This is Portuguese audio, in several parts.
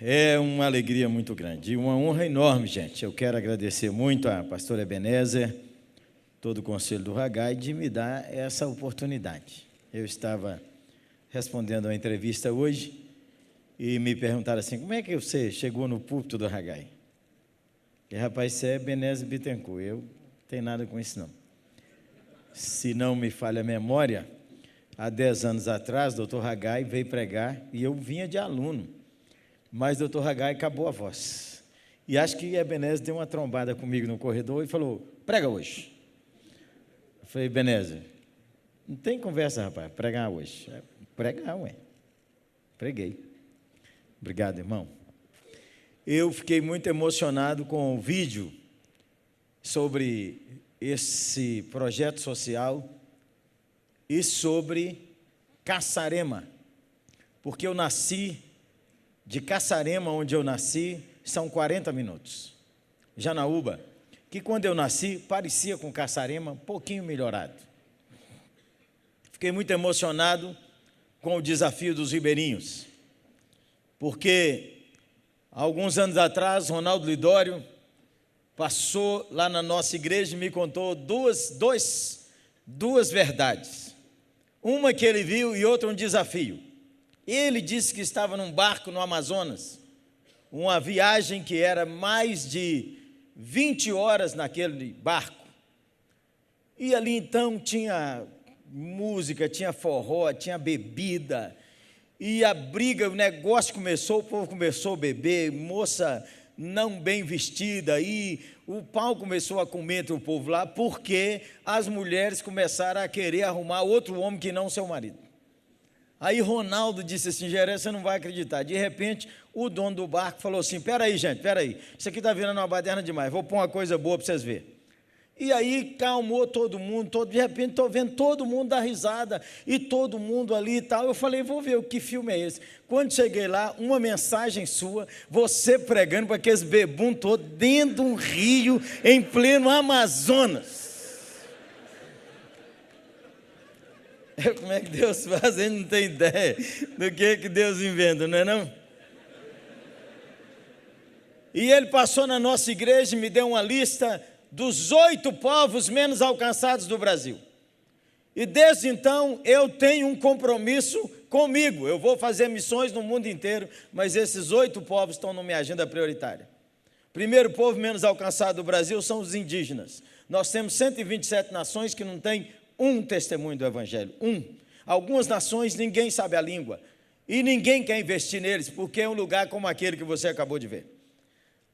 É uma alegria muito grande e uma honra enorme, gente. Eu quero agradecer muito à pastora Ebenezer, todo o conselho do Haggai, de me dar essa oportunidade. Eu estava respondendo uma entrevista hoje e me perguntaram assim, como é que você chegou no púlpito do Haggai? E, rapaz, você é Ebenezer Bittencourt, eu não tenho nada com isso não. Se não me falha a memória, há 10 anos atrás, o doutor Haggai veio pregar e eu vinha de aluno. Mas o doutor Haggai acabou a voz. E acho que Ebenezer deu uma trombada comigo no corredor e falou, prega hoje. Eu falei, Ebenezer, não tem conversa, rapaz, pregar hoje. Pregar, ué. Preguei. Obrigado, irmão. Eu fiquei muito emocionado com o vídeo sobre esse projeto social e sobre Caçarema, porque eu nasci de Caçarema, onde eu nasci, são 40 minutos. Janaúba, que quando eu nasci, parecia com Caçarema, um pouquinho melhorado. Fiquei muito emocionado com o desafio dos ribeirinhos, porque há alguns anos atrás, Ronaldo Lidório passou lá na nossa igreja e me contou duas verdades. Uma que ele viu e outra um desafio. Ele disse que estava num barco no Amazonas, uma viagem que era mais de 20 horas naquele barco. E ali então tinha música, tinha forró, tinha bebida, e a briga, o negócio começou, o povo começou a beber, moça não bem vestida, e o pau começou a comer entre o povo lá, porque as mulheres começaram a querer arrumar outro homem que não seu marido. Aí Ronaldo disse assim, Geré, você não vai acreditar. De repente, o dono do barco falou assim, peraí, gente, peraí, isso aqui está virando uma baderna demais, vou pôr uma coisa boa para vocês verem. E aí calmou todo mundo, de repente estou vendo todo mundo dar risada, e todo mundo ali e tal. Eu falei, vou ver que filme é esse. Quando cheguei lá, uma mensagem sua, você pregando para aqueles bebum todos dentro de um rio, em pleno Amazonas. Como é que Deus faz? A gente não tem ideia do que Deus inventa, não é não? E ele passou na nossa igreja e me deu uma lista dos 8 povos menos alcançados do Brasil. E desde então eu tenho um compromisso comigo. Eu vou fazer missões no mundo inteiro, mas esses 8 povos estão na minha agenda prioritária. O primeiro povo menos alcançado do Brasil são os indígenas. Nós temos 127 nações que não têm um testemunho do Evangelho, Algumas nações ninguém sabe a língua e ninguém quer investir neles, porque é um lugar como aquele que você acabou de ver.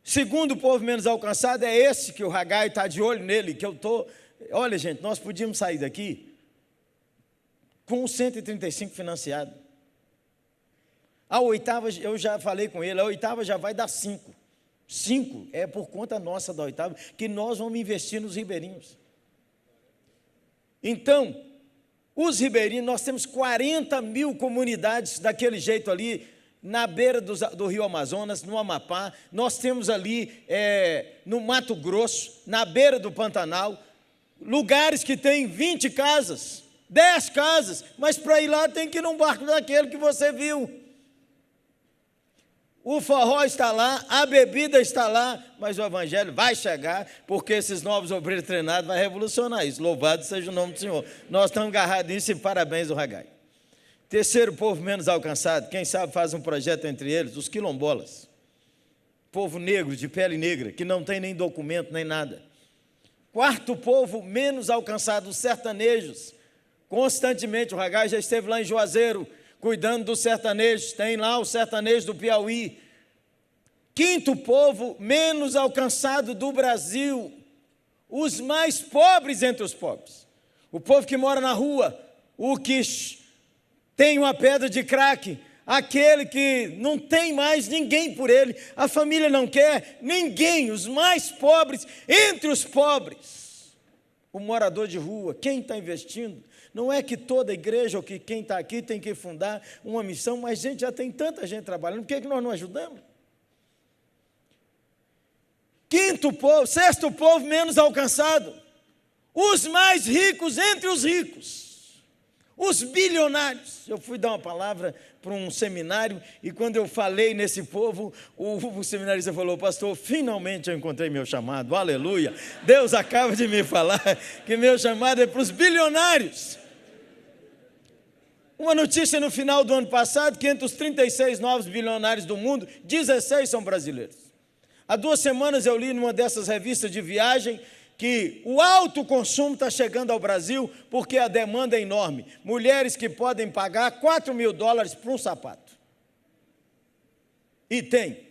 Segundo povo menos alcançado é esse que o Haggai está de olho nele, que eu estou... Olha, gente, nós podíamos sair daqui com 135 financiado. A 8ª, eu já falei com ele, a 8ª já vai dar 5. 5 é por conta nossa da 8ª, que nós vamos investir nos ribeirinhos. Então, os ribeirinhos, nós temos 40 mil comunidades daquele jeito ali, na beira do rio Amazonas, no Amapá, nós temos ali no Mato Grosso, na beira do Pantanal, lugares que tem 20 casas, 10 casas, mas para ir lá tem que ir num barco daquele que você viu. O forró está lá, a bebida está lá, mas o Evangelho vai chegar, porque esses novos obreiros treinados vão revolucionar isso. Louvado seja o nome do Senhor. Nós estamos agarrados nisso e parabéns ao Haggai. Terceiro povo menos alcançado, quem sabe faz um projeto entre eles, os quilombolas. Povo negro, de pele negra, que não tem nem documento, nem nada. Quarto povo menos alcançado, os sertanejos. Constantemente, o Haggai já esteve lá em Juazeiro, cuidando dos sertanejos, tem lá o sertanejo do Piauí. Quinto povo menos alcançado do Brasil, os mais pobres entre os pobres. O povo que mora na rua, o que tem uma pedra de crack, aquele que não tem mais ninguém por ele, a família não quer ninguém, os mais pobres entre os pobres. O morador de rua, quem está investindo? Não é que toda igreja ou que quem está aqui tem que fundar uma missão, mas gente, já tem tanta gente trabalhando, por que nós não ajudamos? Sexto povo menos alcançado, os mais ricos entre os ricos. Os bilionários. Eu fui dar uma palavra para um seminário e quando eu falei nesse povo, o seminarista falou: pastor, finalmente eu encontrei meu chamado, aleluia. Deus acaba de me falar que meu chamado é para os bilionários. Uma notícia no final do ano passado, que entre os 36 novos bilionários do mundo, 16 são brasileiros. Há 2 semanas eu li numa dessas revistas de viagem que o alto consumo está chegando ao Brasil porque a demanda é enorme. Mulheres que podem pagar $4.000 por um sapato. E tem.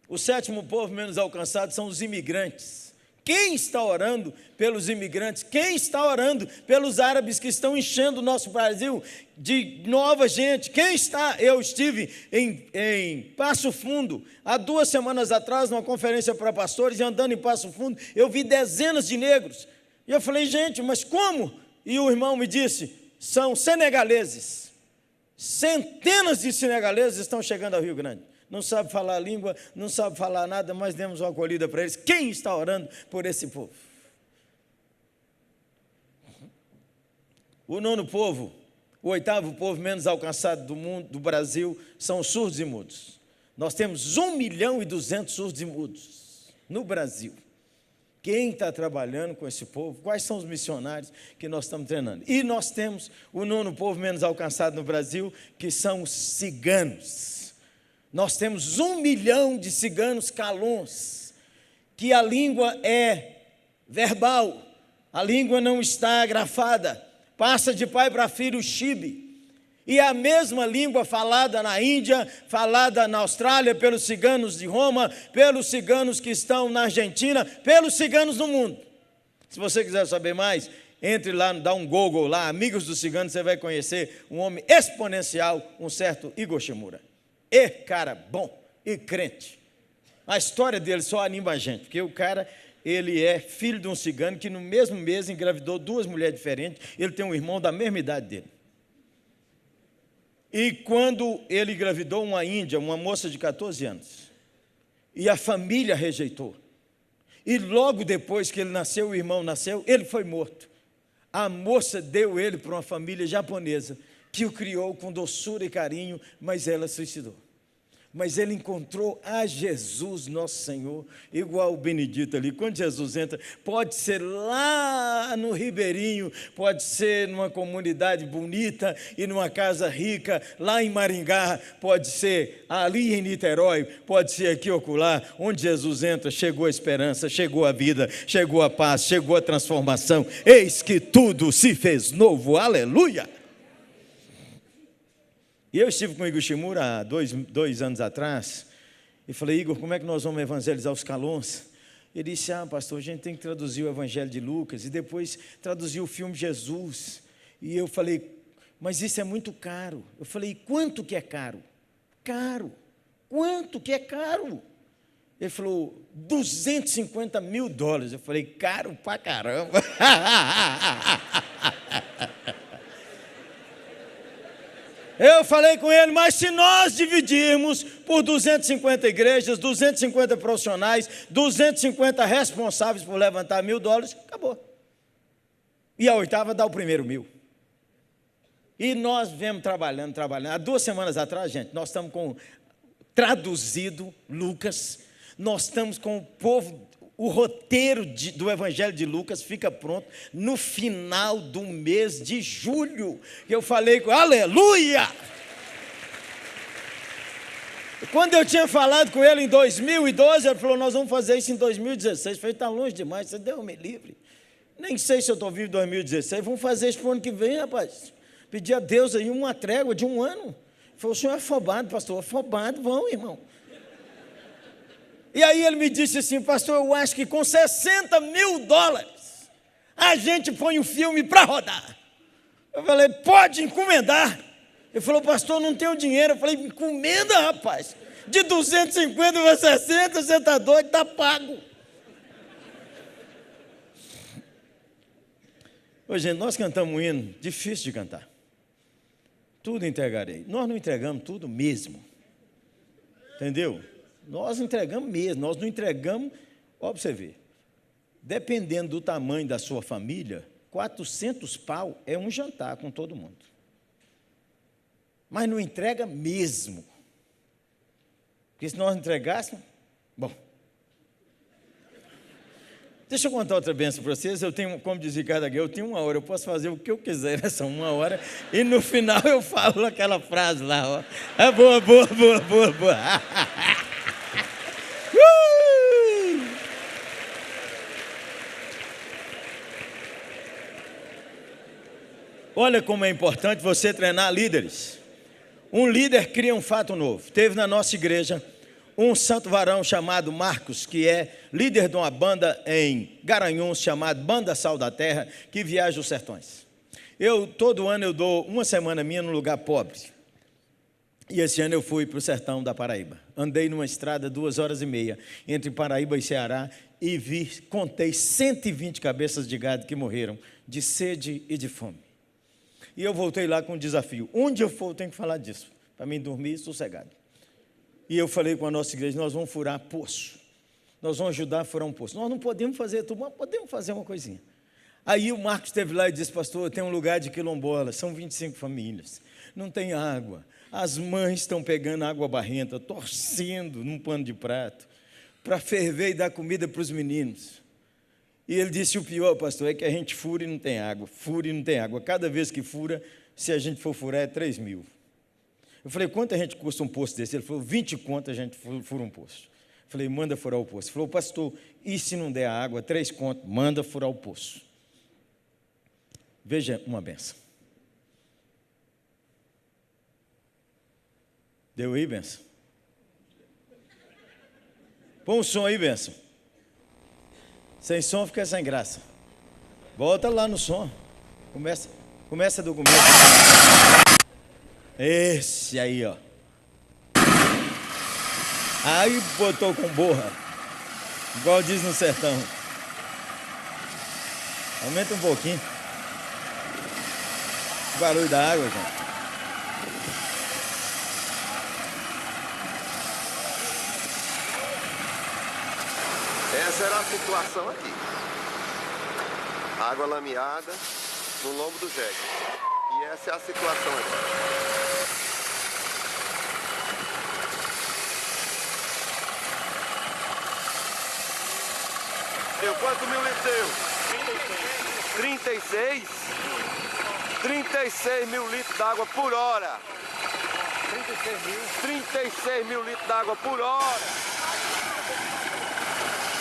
O 7º povo menos alcançado são os imigrantes. Quem está orando pelos imigrantes? Quem está orando pelos árabes que estão enchendo o nosso Brasil de nova gente? Quem está? Eu estive em Passo Fundo, há 2 semanas atrás, numa conferência para pastores, e andando em Passo Fundo, eu vi dezenas de negros. E eu falei: gente, mas como? E o irmão me disse: são senegaleses. Centenas de senegaleses estão chegando ao Rio Grande. Não sabe falar a língua, não sabe falar nada, mas demos uma acolhida para eles. Quem está orando por esse povo? O 9º povo, o 8º povo menos alcançado do mundo, do Brasil, são os surdos e mudos. Nós temos 1.200.000 surdos e mudos no Brasil. Quem está trabalhando com esse povo? Quais são os missionários que nós estamos treinando? E nós temos o 9º povo menos alcançado no Brasil, que são os ciganos. Nós temos 1 milhão de ciganos calões, que a língua é verbal, a língua não está grafada, passa de pai para filho o chibe. E a mesma língua falada na Índia, falada na Austrália, pelos ciganos de Roma, pelos ciganos que estão na Argentina, pelos ciganos do mundo. Se você quiser saber mais, entre lá, dá um Google lá, Amigos dos Ciganos, você vai conhecer um homem exponencial, um certo Igor Shimura. E cara bom e crente. A história dele só anima a gente, porque o cara, ele é filho de um cigano que no mesmo mês engravidou 2 mulheres diferentes. Ele tem um irmão da mesma idade dele. E quando ele engravidou uma índia, uma moça de 14 anos, e a família rejeitou, e logo depois que ele nasceu, o irmão nasceu, ele foi morto. A moça deu ele para uma família japonesa, que o criou com doçura e carinho, mas ela suicidou. Mas ele encontrou a Jesus, nosso Senhor, igual o Benedito ali. Quando Jesus entra, pode ser lá no Ribeirinho, pode ser numa comunidade bonita e numa casa rica, lá em Maringá, pode ser ali em Niterói, pode ser aqui ou acolá. Onde Jesus entra, chegou a esperança, chegou a vida, chegou a paz, chegou a transformação. Eis que tudo se fez novo, aleluia! E eu estive com o Igor Shimura há 2 anos atrás, e falei: Igor, como é que nós vamos evangelizar os calões? Ele disse: pastor, a gente tem que traduzir o Evangelho de Lucas, e depois traduzir o filme Jesus. E eu falei: mas isso é muito caro. Eu falei: quanto que é caro? Caro. Quanto que é caro? Ele falou: $250 mil. Eu falei: caro pra caramba. Eu falei com ele: mas se nós dividirmos por 250 igrejas, 250 profissionais, 250 responsáveis por levantar $1.000, acabou. E a 8ª dá o primeiro 1.000. E nós viemos trabalhando. Há 2 semanas atrás, gente, nós estamos com traduzido Lucas, nós estamos com o povo. O roteiro do Evangelho de Lucas fica pronto no final do mês de julho. Eu falei com aleluia! Quando eu tinha falado com ele em 2012, ele falou: nós vamos fazer isso em 2016. Eu falei: está longe demais, você deu-me livre. Nem sei se eu estou vivo em 2016, vamos fazer isso para o ano que vem, rapaz. Pedi a Deus aí uma trégua de 1 ano. Ele falou: o senhor é afobado, pastor. Afobado, vamos, irmão. E aí ele me disse assim: pastor, eu acho que com $60 mil a gente põe o filme para rodar. Eu falei: pode encomendar. Ele falou: pastor, não tenho dinheiro. Eu falei: encomenda, rapaz. De 250 para 60, você está doido, está pago. Ô, gente, nós cantamos um hino difícil de cantar. Tudo entregarei. Nós não entregamos tudo mesmo. Entendeu? Nós entregamos mesmo, nós não entregamos, ó, para você ver, dependendo do tamanho da sua família, 400 pau é um jantar com todo mundo. Mas não entrega mesmo. Porque se nós entregássemos... Bom, deixa eu contar outra bênção para vocês. Eu tenho, como diz Ricardo Aguiar, eu tenho 1 hora, eu posso fazer o que eu quiser nessa 1 hora, e no final eu falo aquela frase lá, ó. É boa, boa, boa, boa, boa. Olha como é importante você treinar líderes. Um líder cria um fato novo. Teve na nossa igreja um santo varão chamado Marcos, que é líder de uma banda em Garanhuns, chamada Banda Sal da Terra, que viaja os sertões. Todo ano eu dou uma semana minha num lugar pobre. E esse ano eu fui para o sertão da Paraíba. Andei numa estrada 2h30 entre Paraíba e Ceará e contei 120 cabeças de gado que morreram de sede e de fome. E eu voltei lá com um desafio. Onde eu for, eu tenho que falar disso, para mim dormir sossegado. E eu falei com a nossa igreja, nós vamos furar poço. Nós vamos ajudar a furar um poço. Nós não podemos fazer tudo, mas podemos fazer uma coisinha. Aí o Marcos esteve lá e disse, pastor, tem um lugar de quilombola, são 25 famílias, não tem água. As mães estão pegando água barrenta, torcendo num pano de prato, para ferver e dar comida para os meninos. E ele disse, o pior, pastor, é que a gente fura e não tem água, fura e não tem água. Cada vez que fura, se a gente for furar, é 3 mil. Eu falei, quanto a gente custa um poço desse? Ele falou, 20 conto a gente fura um poço. Eu falei, manda furar o poço. Ele falou, pastor, e se não der a água, 3 conto, manda furar o poço. Veja uma benção. Deu aí, benção? Põe um som aí, benção. Sem som fica sem graça. Volta lá no som. Começa do começo. Esse aí, ó. Aí botou com borra. Igual diz no sertão. Aumenta um pouquinho. O barulho da água, gente. Essa era a situação aqui. Água lameada no lombo do jegue. E essa é a situação aqui. Deu quanto mil litros deu? 36? 36 mil litros d'água por hora. 36 mil litros d'água por hora.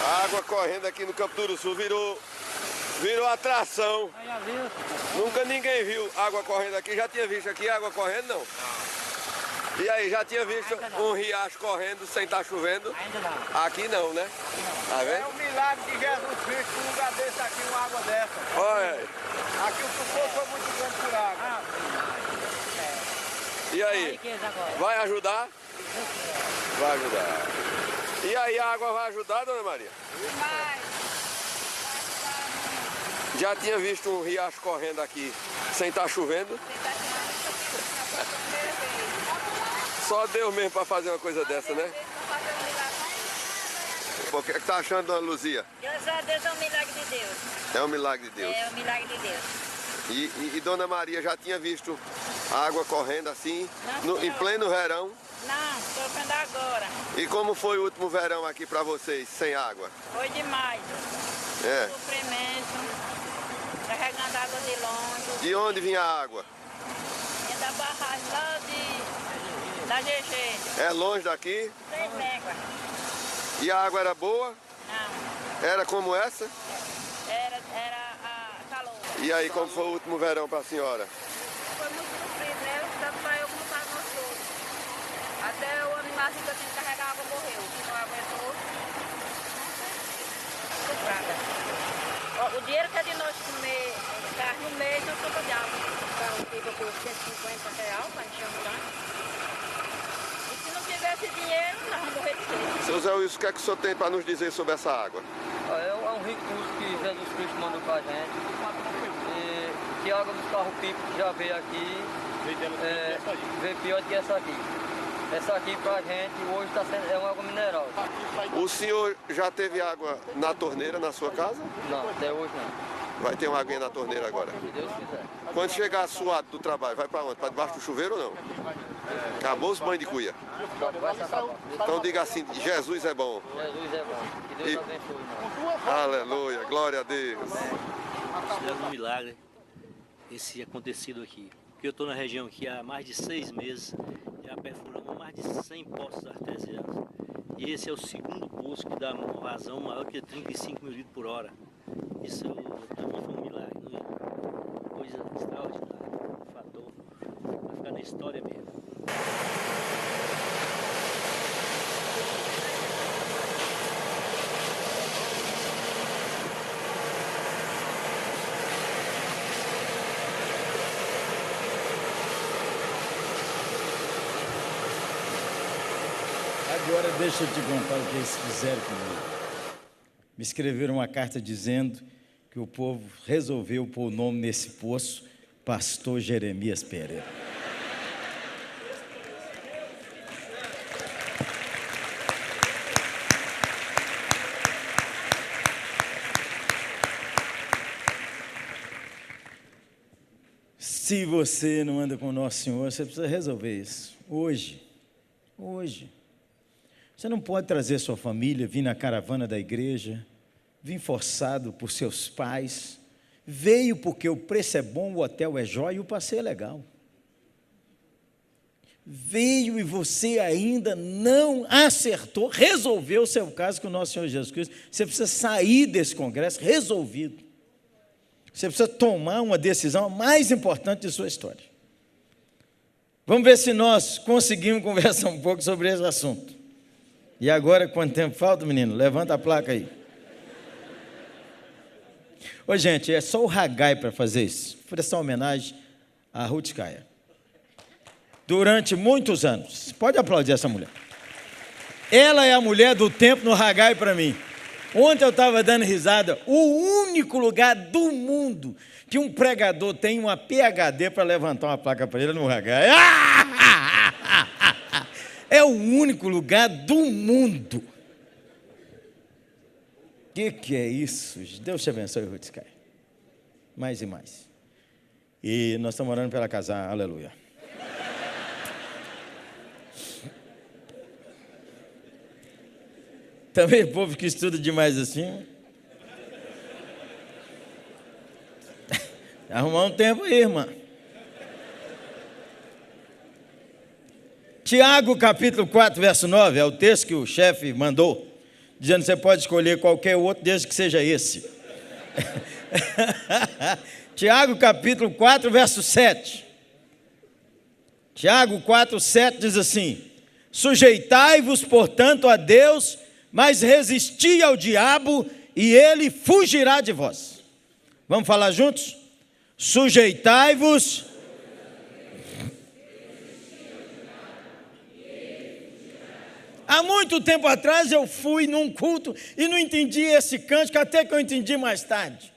A água correndo aqui no Campo do Sul virou atração. Nunca ninguém viu água correndo aqui. Já tinha visto aqui água correndo, não? E aí, já tinha visto um riacho correndo sem estar chovendo? Ainda não. Aqui não, né? Tá vendo? É um milagre de Jesus Cristo, um lugar desse aqui, uma água dessa. Olha aí. Aqui o sufoco foi muito grande por água. E aí? Vai ajudar? Vai ajudar. E aí, a água vai ajudar, dona Maria? Vai. Já tinha visto um riacho correndo aqui sem estar chovendo? Só Deus mesmo para fazer uma coisa dessa, né? O que tá achando, dona Luzia? Graças a Deus é um milagre de Deus. É um milagre de Deus. É um milagre de Deus. E dona Maria já tinha visto a água correndo assim, Não, em pleno verão? Não, estou vendo agora. E como foi o último verão aqui para vocês, sem água? Foi demais. É. Sofrimento, carregando água de longe. De onde vinha a água? Vinha da barragem lá da GG. É longe daqui? 6 léguas. E a água era boa? Não, Era como essa? era a calor. E aí, como foi o último verão para a senhora? Foi muito sofrido, né? Tanto para eu como para nós todos. Até o animalzinho que eu tinha que carregar água morreu. Não aguentou. O dinheiro que é de nós comer carne no mês, eu compro de água. Então, fica por R$150 para encher um tanque. E se não tivesse dinheiro, nós vamos morrer de fome. Seu Zé Wilson, o que é que o senhor tem para nos dizer sobre essa água? É um recurso que Jesus Cristo mandou pra gente. E que a água dos carros-pipa que já veio aqui veio pior do que essa aqui. Essa aqui pra gente hoje é uma água mineral. O senhor já teve água na torneira na sua casa? Não, até hoje não. Vai ter uma aguinha na torneira agora. Se Deus quiser. Quando chegar suado do trabalho, vai para onde? Para debaixo do chuveiro ou não? Acabou os banhos de cuia. Vai se acabar. Então diga assim, Jesus é bom. Jesus é bom. Que Deus abençoe nós. Aleluia, glória a Deus. Considerando um milagre esse acontecido aqui. Porque eu estou na região aqui há mais de 6 meses, já perfuramos mais de 100 poços artesianos. E esse é o segundo poço que dá uma vazão maior que 35 mil litros por hora. Isso para mim foi um milagre, não é? Coisa extraordinária, um fator, vai ficar na história mesmo. Agora deixa eu te contar o que eles fizeram comigo. Me escreveram uma carta dizendo que o povo resolveu pôr o nome nesse poço, Pastor Jeremias Pereira. Se você não anda com o nosso Senhor, você precisa resolver isso. Hoje. Você não pode trazer sua família, vir na caravana da igreja, vir forçado por seus pais. Veio porque o preço é bom, o hotel é jóia e o passeio é legal. Veio e você ainda não acertou, resolveu o seu caso com o nosso Senhor Jesus Cristo. Você precisa sair desse congresso resolvido. Você precisa tomar uma decisão a mais importante de sua história. Vamos ver se nós conseguimos conversar um pouco sobre esse assunto. E agora, quanto tempo falta, menino? Levanta a placa aí. Ô, gente, é só o Haggai para fazer isso. Prestar homenagem a Ruth Kaya. Durante muitos anos. Pode aplaudir essa mulher. Ela é a mulher do tempo no Haggai para mim. Ontem eu estava dando risada. O único lugar do mundo que um pregador tem uma PhD para levantar uma placa para ele no Haggai. É o único lugar do mundo. Que é isso? Deus te abençoe, Ruth Kaya. Mais e mais. E nós estamos orando para ela casar, aleluia. Também o povo que estuda demais assim. Arrumar um tempo aí, irmã. Tiago, capítulo 4, verso 9, é o texto que o chefe mandou, dizendo que você pode escolher qualquer outro, desde que seja esse. Tiago, capítulo 4, verso 7. Tiago 4, 7 diz assim: sujeitai-vos, portanto, a Deus, mas resisti ao diabo, e ele fugirá de vós. Vamos falar juntos? Sujeitai-vos. Há muito tempo atrás eu fui num culto e não entendi esse cântico, até que eu entendi mais tarde.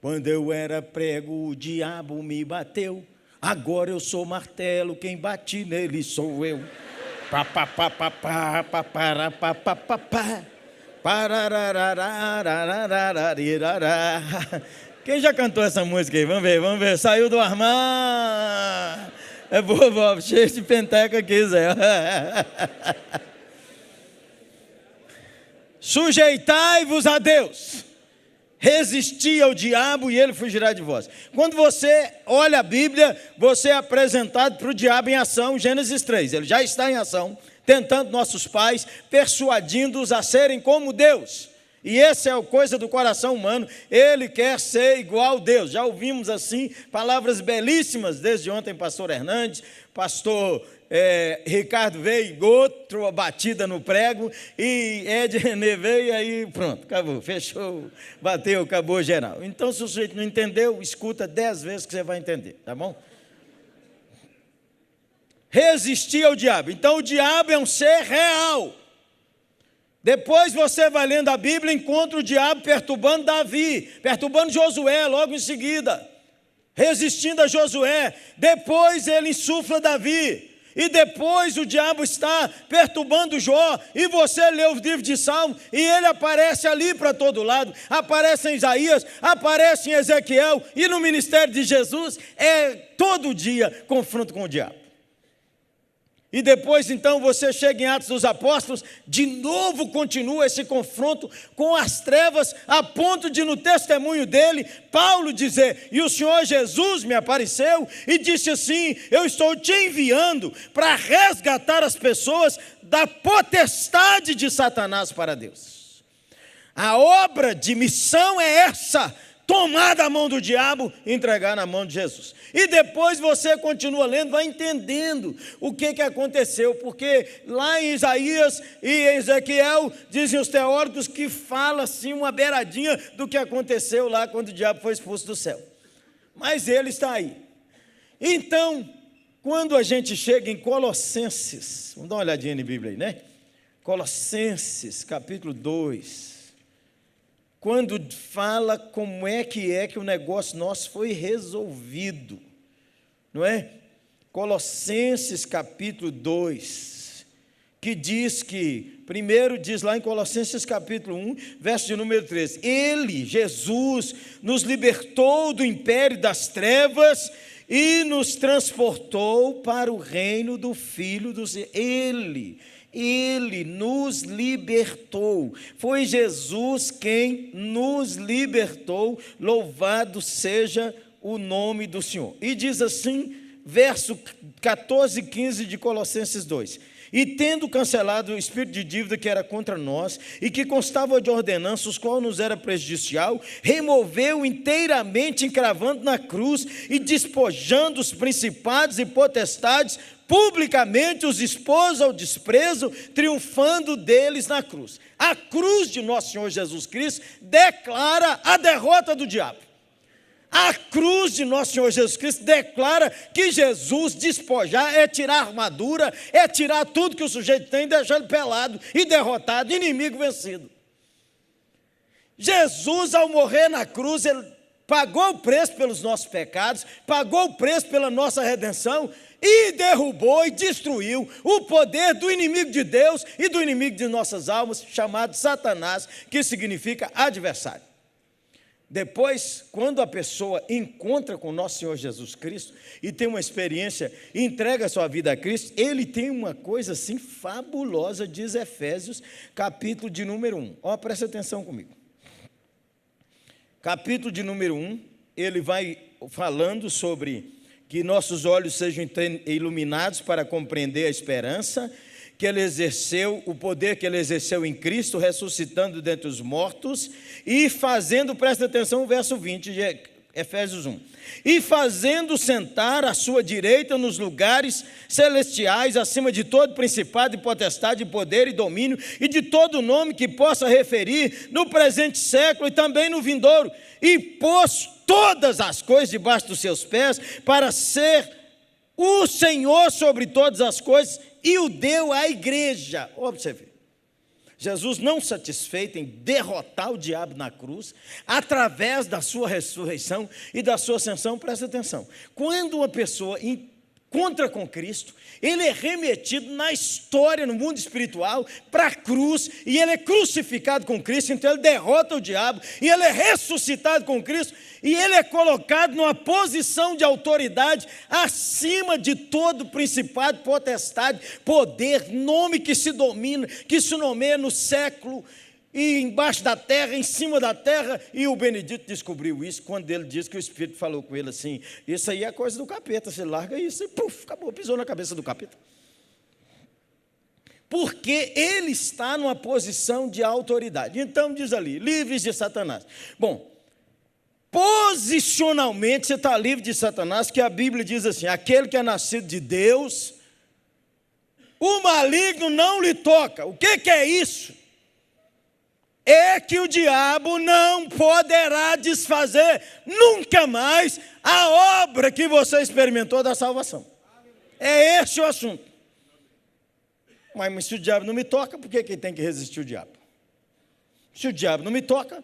Quando eu era prego, o diabo me bateu. Agora eu sou martelo, quem bate nele sou eu. Quem já cantou essa música aí? Vamos ver. Saiu do armário. É boa, cheio de penteca aqui, Zé. Sujeitai-vos a Deus, resisti ao diabo e ele fugirá de vós. Quando você olha a Bíblia, você é apresentado para o diabo em ação, Gênesis 3. Ele já está em ação, tentando nossos pais, persuadindo-os a serem como Deus. E essa é a coisa do coração humano, ele quer ser igual a Deus. Já ouvimos assim, palavras belíssimas desde ontem, pastor Hernandes, pastor Ricardo veio, outra batida no prego, e Ed René veio, e aí pronto, acabou, fechou, bateu, acabou geral. Então, se o sujeito não entendeu, escuta 10 vezes que você vai entender, tá bom? Resistir ao diabo. Então, o diabo é um ser real. Depois você vai lendo a Bíblia, encontra o diabo perturbando Davi, perturbando Josué logo em seguida, resistindo a Josué. Depois ele insufla Davi. e depois o diabo está perturbando Jó, e você lê os livros de Salmo, e ele aparece ali para todo lado, aparece em Isaías, aparece em Ezequiel, e no ministério de Jesus, é todo dia confronto com o diabo. E depois, então, você chega em Atos dos Apóstolos, de novo continua esse confronto com as trevas, a ponto de, no testemunho dele, Paulo dizer: e o Senhor Jesus me apareceu e disse assim: eu estou te enviando para resgatar as pessoas da potestade de Satanás para Deus. A obra de missão é essa: tomar da mão do diabo e entregar na mão de Jesus. E depois você continua lendo, vai entendendo o que aconteceu, porque lá em Isaías e em Ezequiel, dizem os teólogos que fala assim uma beiradinha do que aconteceu lá quando o diabo foi expulso do céu. Mas ele está aí. Então, quando a gente chega em Colossenses, vamos dar uma olhadinha na Bíblia aí, né? Colossenses, capítulo 2. Quando fala como é que o negócio nosso foi resolvido, não é? Colossenses capítulo 2, que diz que, primeiro diz lá em Colossenses capítulo 1, verso de número 13, ele, Jesus, nos libertou do império das trevas e nos transportou para o reino do Filho do Seu. Ele nos libertou, foi Jesus quem nos libertou, louvado seja o nome do Senhor. E diz assim, verso 14 e 15 de Colossenses 2, e tendo cancelado o espírito de dívida que era contra nós, e que constava de ordenanças, os quais nos era prejudicial, removeu inteiramente, encravando na cruz, e despojando os principados e potestades, publicamente os expôs ao desprezo, triunfando deles na cruz. A cruz de nosso Senhor Jesus Cristo declara a derrota do diabo. A cruz de nosso Senhor Jesus Cristo declara que Jesus despojar é tirar a armadura, é tirar tudo que o sujeito tem e deixar ele pelado e derrotado, inimigo vencido. Jesus, ao morrer na cruz, ele pagou o preço pelos nossos pecados, pagou o preço pela nossa redenção, e derrubou e destruiu o poder do inimigo de Deus e do inimigo de nossas almas, chamado Satanás, que significa adversário. Depois, quando a pessoa encontra com nosso Senhor Jesus Cristo e tem uma experiência, entrega a sua vida a Cristo, ele tem uma coisa assim fabulosa, diz Efésios, capítulo de número 1. Ó, presta atenção comigo. Capítulo de número 1, ele vai falando sobre que nossos olhos sejam iluminados para compreender a esperança que ele exerceu, o poder que ele exerceu em Cristo, ressuscitando dentre os mortos e fazendo, presta atenção, o verso 20 de Efésios 1, e fazendo sentar à sua direita nos lugares celestiais, acima de todo principado e potestade, poder e domínio, e de todo nome que possa referir no presente século e também no vindouro, e pôs todas as coisas debaixo dos seus pés, para ser o Senhor sobre todas as coisas, e o deu à igreja. Observe, Jesus, não satisfeito em derrotar o diabo na cruz, através da sua ressurreição e da sua ascensão, presta atenção, quando uma pessoa encontra com Cristo, ele é remetido na história, no mundo espiritual, para a cruz, e ele é crucificado com Cristo, então ele derrota o diabo, e ele é ressuscitado com Cristo, e ele é colocado numa posição de autoridade, acima de todo principado, potestade, poder, nome que se domina, que se nomeia no século, e embaixo da terra, em cima da terra, e o Benedito descobriu isso, quando ele disse que o Espírito falou com ele assim, isso aí é coisa do capeta, você larga isso e puf, acabou, pisou na cabeça do capeta. Porque ele está numa posição de autoridade. Então diz ali, livres de Satanás. Bom, posicionalmente você está livre de Satanás, que a Bíblia diz assim, aquele que é nascido de Deus, o maligno não lhe toca. O que é isso? É que o diabo não poderá desfazer nunca mais a obra que você experimentou da salvação. É esse o assunto. Mas se o diabo não me toca, por que tem que resistir o diabo? Se o diabo não me toca,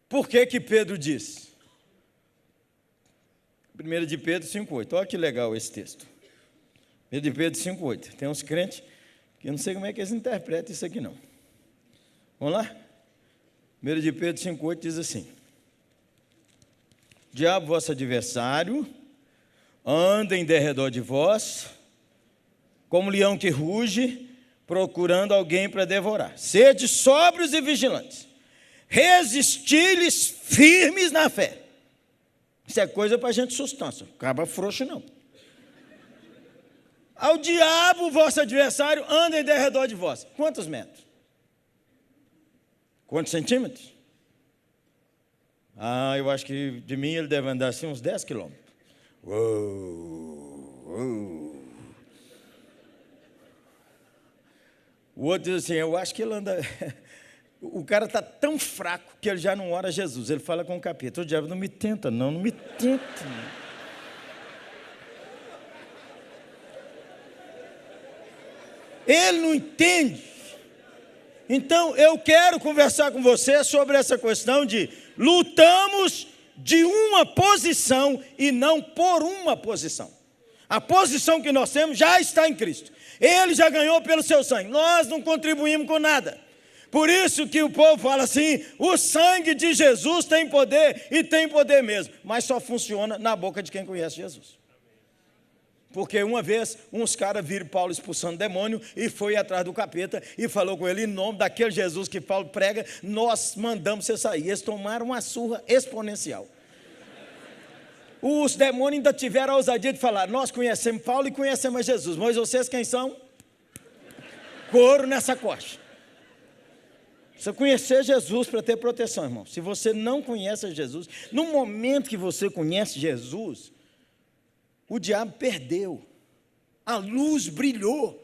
por que Pedro diz? 1 de Pedro 5,8, olha que legal esse texto. 1 de Pedro 5,8. Tem uns crentes que eu não sei como é que eles interpretam isso aqui não. Vamos lá? 1 de Pedro 5,8 diz assim: diabo, vosso adversário, anda em derredor de vós, como leão que ruge, procurando alguém para devorar. Sede sóbrios e vigilantes. Resisti-lhes firmes na fé. Isso é coisa para a gente sustância. Acaba frouxo não. Ao diabo, vosso adversário, anda em derredor de vós. Quantos metros? Quantos centímetros? Eu acho que de mim ele deve andar assim uns 10 quilômetros. Uou. O outro diz assim, eu acho que ele anda... O cara está tão fraco que ele já não ora a Jesus. Ele fala com o capeta, o diabo não me tenta, não me tenta. Não. Ele não entende. Então, eu quero conversar com você sobre essa questão de lutamos de uma posição e não por uma posição. A posição que nós temos já está em Cristo. Ele já ganhou pelo seu sangue. Nós não contribuímos com nada. Por isso que o povo fala assim, o sangue de Jesus tem poder e tem poder mesmo. Mas só funciona na boca de quem conhece Jesus. Porque uma vez, uns caras viram Paulo expulsando demônio e foi atrás do capeta e falou com ele, em nome daquele Jesus que Paulo prega, nós mandamos você sair. Eles tomaram uma surra exponencial. Os demônios ainda tiveram a ousadia de falar, nós conhecemos Paulo e conhecemos Jesus, mas vocês quem são? Couro nessa coxa. Precisa conhecer Jesus para ter proteção, irmão. Se você não conhece Jesus, no momento que você conhece Jesus, o diabo perdeu, a luz brilhou.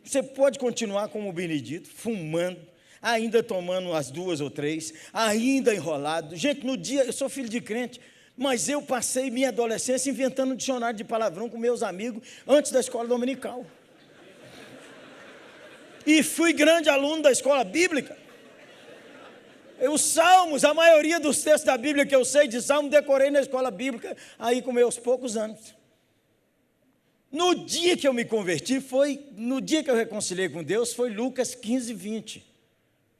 Você pode continuar como o Benedito, fumando, ainda tomando as 2 ou 3, ainda enrolado. Gente, no dia, eu sou filho de crente, mas eu passei minha adolescência inventando um dicionário de palavrão com meus amigos antes da escola dominical. E fui grande aluno da escola bíblica. Os salmos, a maioria dos textos da Bíblia que eu sei de salmo, decorei na escola bíblica, aí com meus poucos anos. No dia que eu me converti, no dia que eu reconciliei com Deus, foi Lucas 15, 20.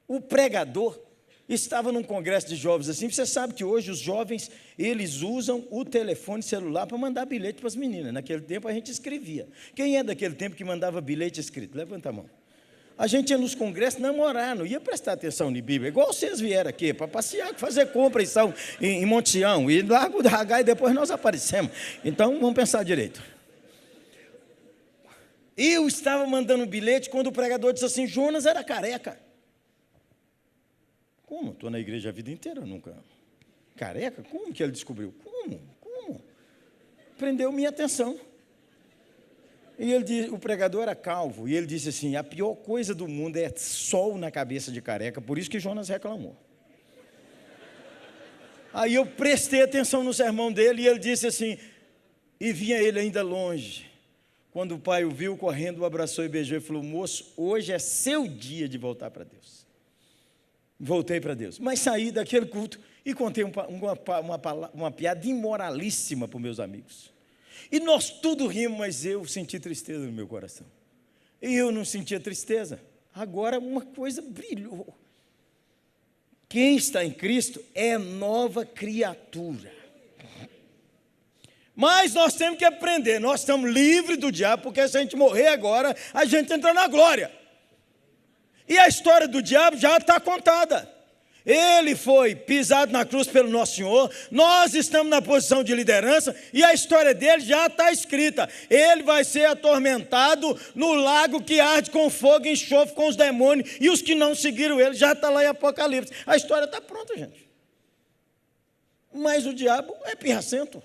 O pregador estava num congresso de jovens assim, você sabe que hoje os jovens, eles usam o telefone celular para mandar bilhete para as meninas. Naquele tempo a gente escrevia. Quem é daquele tempo que mandava bilhete escrito? Levanta a mão. A gente ia nos congressos namorar, não ia prestar atenção em Bíblia, igual vocês vieram aqui, para passear, fazer compra em Monte Sião, e Largo do Ragai, e depois nós aparecemos. Então, vamos pensar direito. Eu estava mandando um bilhete quando o pregador disse assim, Jonas era careca. Como? Estou na igreja a vida inteira, nunca. Careca? Como que ele descobriu? Como? Prendeu minha atenção. E o pregador era calvo, e ele disse assim, a pior coisa do mundo é sol na cabeça de careca, por isso que Jonas reclamou. Aí eu prestei atenção no sermão dele, e ele disse assim, e vinha ele ainda longe. Quando o pai o viu correndo, o abraçou e beijou e falou, moço, hoje é seu dia de voltar para Deus. Voltei para Deus, mas saí daquele culto e contei uma piada imoralíssima para os meus amigos. E nós tudo rimos, mas eu senti tristeza no meu coração. E eu não sentia tristeza. Agora uma coisa brilhou. Quem está em Cristo é nova criatura. Mas nós temos que aprender, nós estamos livres do diabo, porque se a gente morrer agora, a gente entra na glória. E a história do diabo já está contada. Ele foi pisado na cruz pelo nosso Senhor, nós estamos na posição de liderança e a história dele já está escrita. Ele vai ser atormentado no lago que arde com fogo e enxofre com os demônios, e os que não seguiram ele, já está lá em Apocalipse. A história está pronta, gente. Mas o diabo é pirracento.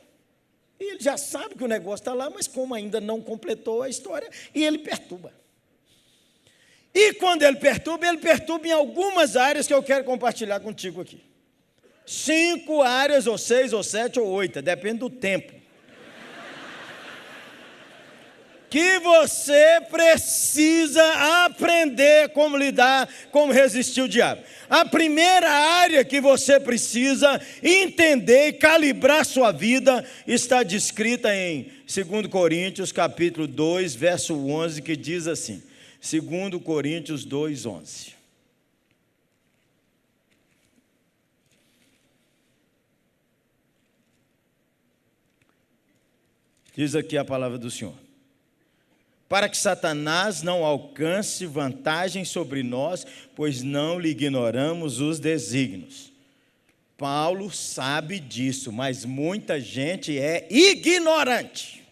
E ele já sabe que o negócio está lá, mas como ainda não completou a história, e ele perturba. E quando ele perturba em algumas áreas que eu quero compartilhar contigo aqui. 5 áreas, ou 6, ou 7, ou 8, depende do tempo. que você precisa aprender como lidar, como resistir ao diabo. A primeira área que você precisa entender e calibrar sua vida está descrita em 2 Coríntios, capítulo 2, verso 11, que diz assim, 2 Coríntios 2, 11. Diz aqui a palavra do Senhor. Para que Satanás não alcance vantagem sobre nós, pois não lhe ignoramos os desígnios. Paulo sabe disso, mas muita gente é ignorante.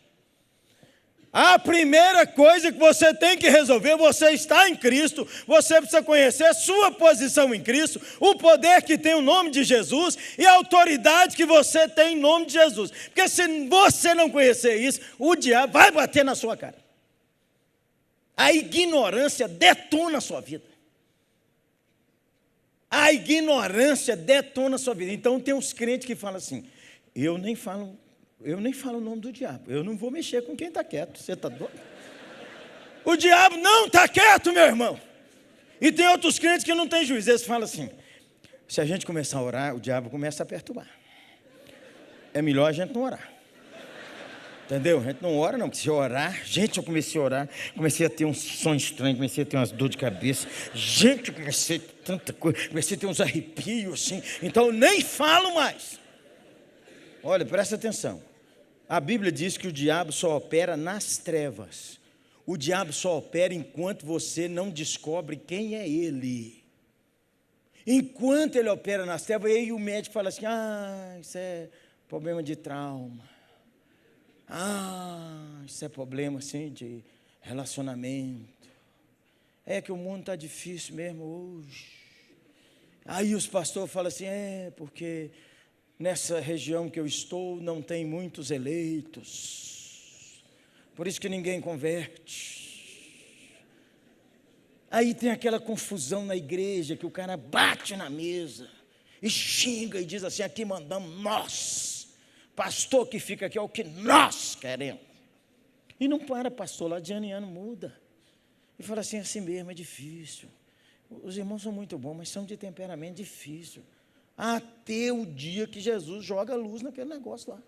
A primeira coisa que você tem que resolver, você está em Cristo, você precisa conhecer a sua posição em Cristo, o poder que tem o nome de Jesus e a autoridade que você tem em nome de Jesus. Porque se você não conhecer isso, o diabo vai bater na sua cara. A ignorância detona a sua vida. A ignorância detona a sua vida. Então tem uns crentes que falam assim, eu nem falo o nome do diabo, eu não vou mexer com quem está quieto, você está doido? O diabo não está quieto, meu irmão. E tem outros crentes que não têm juízo, eles falam assim, se a gente começar a orar, o diabo começa a perturbar. É melhor a gente não orar. Entendeu? A gente não ora não, porque se orar, gente, eu comecei a orar, comecei a ter um sonho estranho, comecei a ter umas dores de cabeça, gente, eu comecei a ter tanta coisa, comecei a ter uns arrepios assim, então eu nem falo mais. Olha, presta atenção, a Bíblia diz que o diabo só opera nas trevas, o diabo só opera enquanto você não descobre quem é ele. Enquanto ele opera nas trevas, aí o médico fala assim, isso é problema de trauma. Isso é problema assim de relacionamento. É que o mundo está difícil mesmo hoje. Aí os pastores falam assim, porque nessa região que eu estou não tem muitos eleitos. Por isso que ninguém converte. Aí tem aquela confusão na igreja que o cara bate na mesa e xinga e diz assim, aqui mandamos nós. Pastor que fica aqui é o que nós queremos. E não para, pastor, lá de ano em ano muda. E fala assim mesmo, é difícil. Os irmãos são muito bons, mas são de temperamento difícil. Até o dia que Jesus joga a luz naquele negócio lá.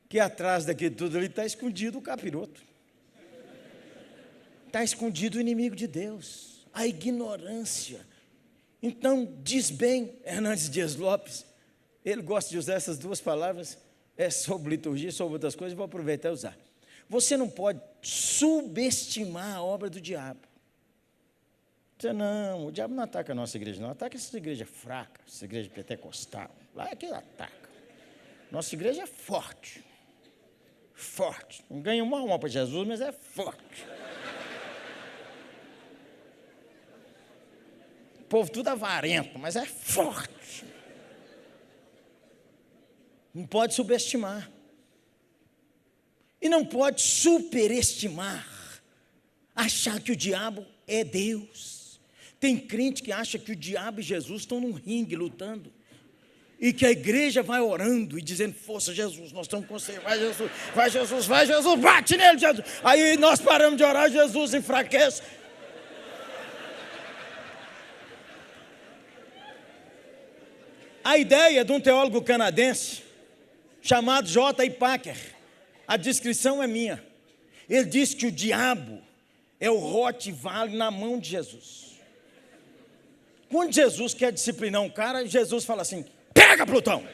Que atrás daquilo tudo ali está escondido o capiroto. Está escondido o inimigo de Deus. A ignorância. Então, diz bem Hernandes Dias Lopes, ele gosta de usar essas duas palavras, sobre liturgia, sobre outras coisas, vou aproveitar e usar. Você não pode subestimar a obra do diabo. Você não, o diabo não ataca a nossa igreja, não. Ataca essa igreja fraca, essa igreja pentecostal. Lá é que ele ataca. Nossa igreja é forte. Forte. Não ganha uma alma para Jesus, mas é forte. O povo tudo avarento, mas é forte. Não pode subestimar. E não pode superestimar. Achar que o diabo é Deus. Tem crente que acha que o diabo e Jesus estão num ringue lutando. E que a igreja vai orando e dizendo, força Jesus, nós estamos com você, vai Jesus, vai Jesus, vai Jesus, bate nele Jesus. Aí nós paramos de orar, Jesus enfraquece. A ideia de um teólogo canadense chamado J. Packer, a descrição é minha. Ele diz que o diabo é o Rottweiler na mão de Jesus. Quando Jesus quer disciplinar um cara, Jesus fala assim, pega Plutão!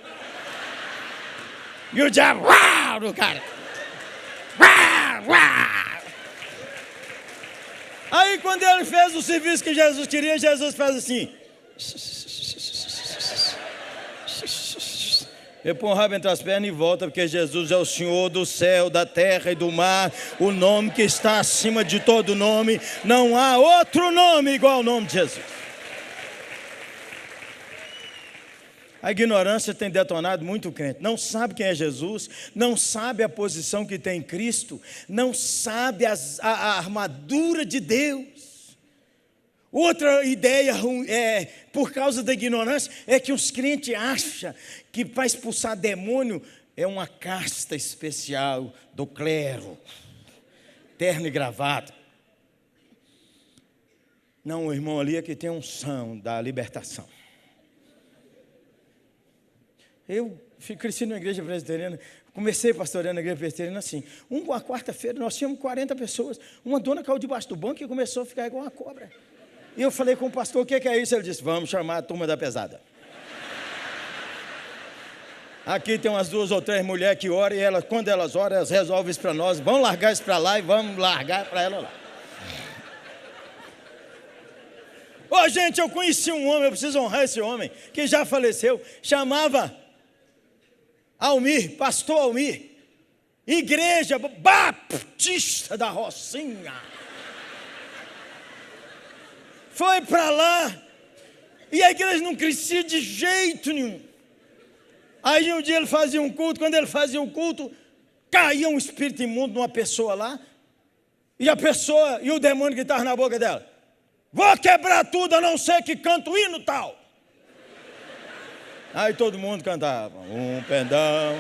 E o diabo, uau, no cara. Uau, uau. Aí quando ele fez o serviço que Jesus queria, Jesus faz assim. Ele põe o rabo entre as pernas e volta, porque Jesus é o Senhor do céu, da terra e do mar, o nome que está acima de todo nome. Não há outro nome igual ao nome de Jesus. A ignorância tem detonado muito crente. Não sabe quem é Jesus, não sabe a posição que tem em Cristo, não sabe a armadura de Deus. Outra ideia, por causa da ignorância, é que os crentes acham que para expulsar demônio, é uma casta especial do clero, terno e gravata. Não, o irmão ali é que tem unção da libertação. Eu cresci na igreja presbiteriana, comecei pastoreando na igreja presbiteriana assim. Uma quarta-feira nós tínhamos 40 pessoas. Uma dona caiu debaixo do banco e começou a ficar igual uma cobra. E eu falei com o pastor, o que é isso? Ele disse, vamos chamar a turma da pesada. Aqui tem umas 2 ou 3 mulheres que oram e quando elas oram, elas resolvem isso para nós. Vamos largar isso para lá e vamos largar para ela lá. Ô, gente, eu conheci um homem, eu preciso honrar esse homem, que já faleceu, chamava Almir, pastor Almir, igreja batista da Rocinha. Foi para lá, e a igreja não crescia de jeito nenhum. Aí um dia ele fazia um culto, quando ele fazia um culto, caía um espírito imundo numa pessoa lá, e a pessoa, e o demônio que estava na boca dela, vou quebrar tudo, a não ser que canto hino tal. Aí todo mundo cantava, um pendão,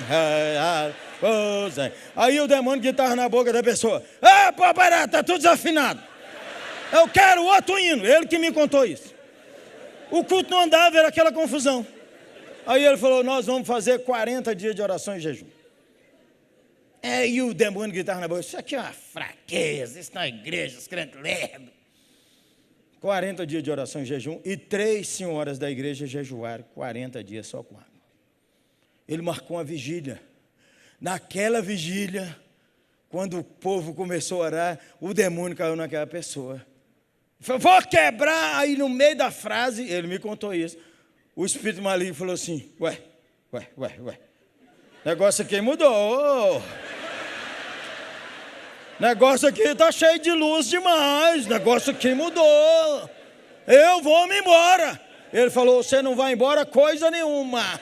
aí o demônio que estava na boca da pessoa, pô, barato, está tudo desafinado. Eu quero outro hino, ele que me contou isso. O culto não andava, era aquela confusão. Aí ele falou, nós vamos fazer 40 dias de oração e jejum. E o demônio que estava na boca, isso aqui é uma fraqueza, isso na igreja, os crentes lerdos. 40 dias de oração e jejum, e 3 senhoras da igreja jejuaram 40 dias só com água. Ele marcou uma vigília. Naquela vigília, quando o povo começou a orar, o demônio caiu naquela pessoa. Ele falou, vou quebrar. Aí no meio da frase, ele me contou isso, o espírito maligno falou assim, ué, negócio aqui mudou. Negócio aqui está cheio de luz demais, negócio aqui mudou, eu vou me embora. Ele falou, você não vai embora coisa nenhuma,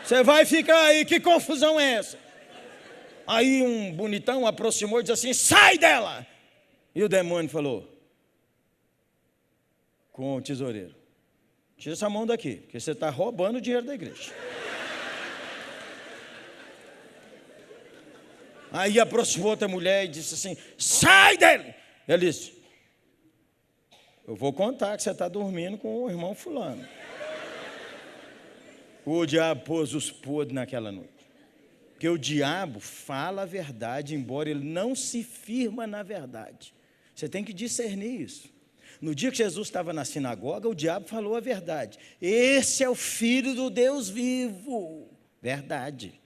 você vai ficar aí, que confusão é essa? Aí um bonitão aproximou e disse assim, sai dela. E o demônio falou, com o tesoureiro, tira essa mão daqui, porque você está roubando o dinheiro da igreja. Aí aproximou outra mulher e disse assim, sai dele. Ele disse, eu vou contar que você está dormindo com o irmão fulano. O diabo pôs os podres naquela noite. Porque o diabo fala a verdade, embora ele não se firma na verdade. Você tem que discernir isso. No dia que Jesus estava na sinagoga, o diabo falou a verdade. Esse é o Filho do Deus vivo. Verdade.